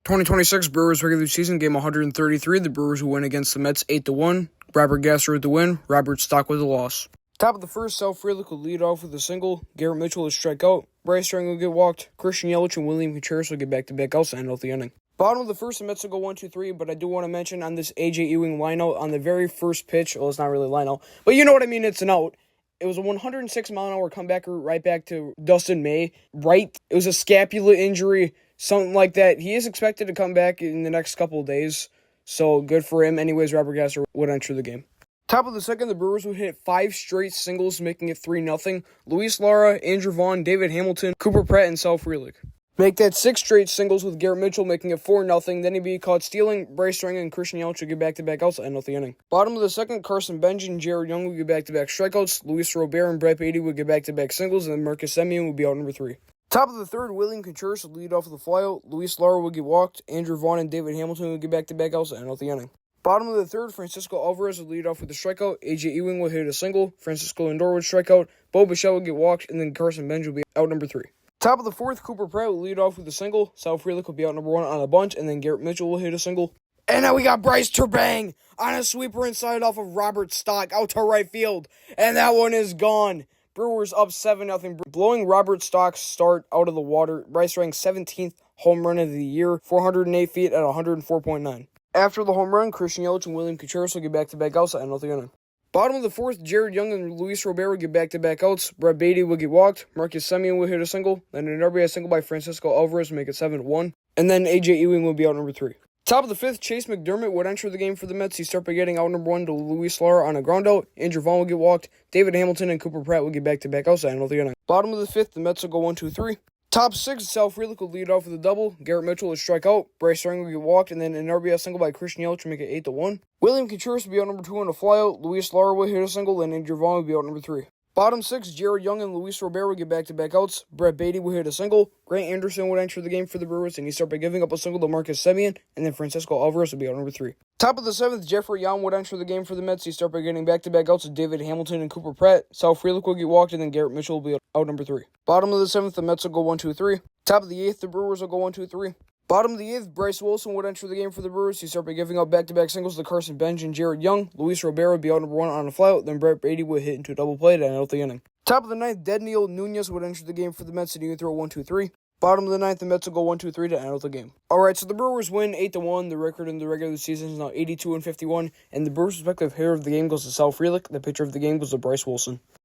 2026 Brewers regular season game 133. The Brewers will win against the Mets 8-1. Robert Gasser with the win. Robert Stock with the loss. Top of the first, Sal Frelick will lead off with a single. Garrett Mitchell will strike out. Bryce Strang will get walked. Christian Yelich and William Contreras will get back-to-back outs to end out the inning. Bottom of the first, the Mets will go 1-2-3, but I do want to mention on this A.J. Ewing lineout on the very first pitch, well, it's not really a lineout, but you know what I mean, it's an out. It was a 106-mile-an-hour comeback right back to Dustin May. It was a scapula injury, something like that. He is expected to come back in the next couple of days, so good for him. Anyways, Robert Gasser would enter the game. Top of the second, the Brewers would hit 5 straight singles, making it 3-0. Luis Lara, Andrew Vaughn, David Hamilton, Cooper Pratt, and Sal Frelick. Make that 6 straight singles with Garrett Mitchell, making it 4-0. Then he'd be caught stealing. Bryce Strang and Christian Yelich would get back-to-back outs to end out the inning. Bottom of the second, Carson Benji and Jared Young would get back-to-back strikeouts. Luis Robert and Brett Beatty would get back-to-back singles, and then Marcus Semien would be out number 3. Top of the third, William Contreras would lead off with a flyout. Luis Lara would get walked. Andrew Vaughn and David Hamilton would get back-to-back outs to end out the inning. Bottom of the third, Francisco Alvarez would lead off with a strikeout. A.J. Ewing would hit a single. Francisco Lindor would strike out. Bo Bichette would get walked, and then Carson Benji would be out number 3. Top of the fourth, Cooper Pratt will lead off with a single. Sal Frelick will be out number 1 on a bunch, and then Garrett Mitchell will hit a single. And now we got Bryce Turbang on a sweeper inside off of Robert Stock out to right field. And that one is gone. Brewers up 7-0, blowing Robert Stock's start out of the water. Bryce Strang's 17th home run of the year, 408 feet at 104.9. After the home run, Christian Yelich and William Contreras will get back-to-back outs to end out the inning. Bottom of the fourth, Jared Young and Luis Robert will get back-to-back outs. Brett Beatty will get walked. Marcus Semien will hit a single. Then an RBI single by Francisco Alvarez will make it 7-1. And then A.J. Ewing will be out number 3. Top of the fifth, Chase McDermott would enter the game for the Mets. He start by getting out number 1 to Luis Lara on a groundout. Andrew Vaughn will get walked. David Hamilton and Cooper Pratt will get back-to-back outs to end out the inning. Bottom of the fifth, the Mets will go 1-2-3. Top 6, Sal Frelick will lead off with a double. Garrett Mitchell will strike out. Bryce Strang will get walked, and then an RBI single by Christian Yelich will make it 8-1. William Contreras will be out number 2 on a flyout. Luis Lara will hit a single, and Andrew Vaughn will be out number 3. Bottom 6, Jared Young and Luis Robert will get back-to-back outs. Brett Beatty will hit a single. Grant Anderson would enter the game for the Brewers, and he start by giving up a single to Marcus Semien, and then Francisco Alvarez will be out number 3. Top of the 7th, Jeffrey Young would enter the game for the Mets. He start by getting back-to-back outs to David Hamilton and Cooper Pratt. Sal Frelick will get walked, and then Garrett Mitchell will be out number 3. Bottom of the 7th, the Mets will go 1-2-3. Top of the 8th, the Brewers will go 1-2-3. Bottom of the 8th, Bryce Wilson would enter the game for the Brewers. He start by giving up back-to-back singles to Carson Benji and Jared Young. Luis Robert would be out number 1 on a flyout. Then Brett Beatty would hit into a double play to end out the inning. Top of the 9th, Dedniel Nunez would enter the game for the Mets, and he would throw 1-2-3. Bottom of the 9th, the Mets will go 1-2-3 to end out the game. Alright, so the Brewers win 8-1. The record in the regular season is now 82-51. And the Brewers' respective hitter of the game goes to Sal Frelick. The pitcher of the game goes to Bryce Wilson.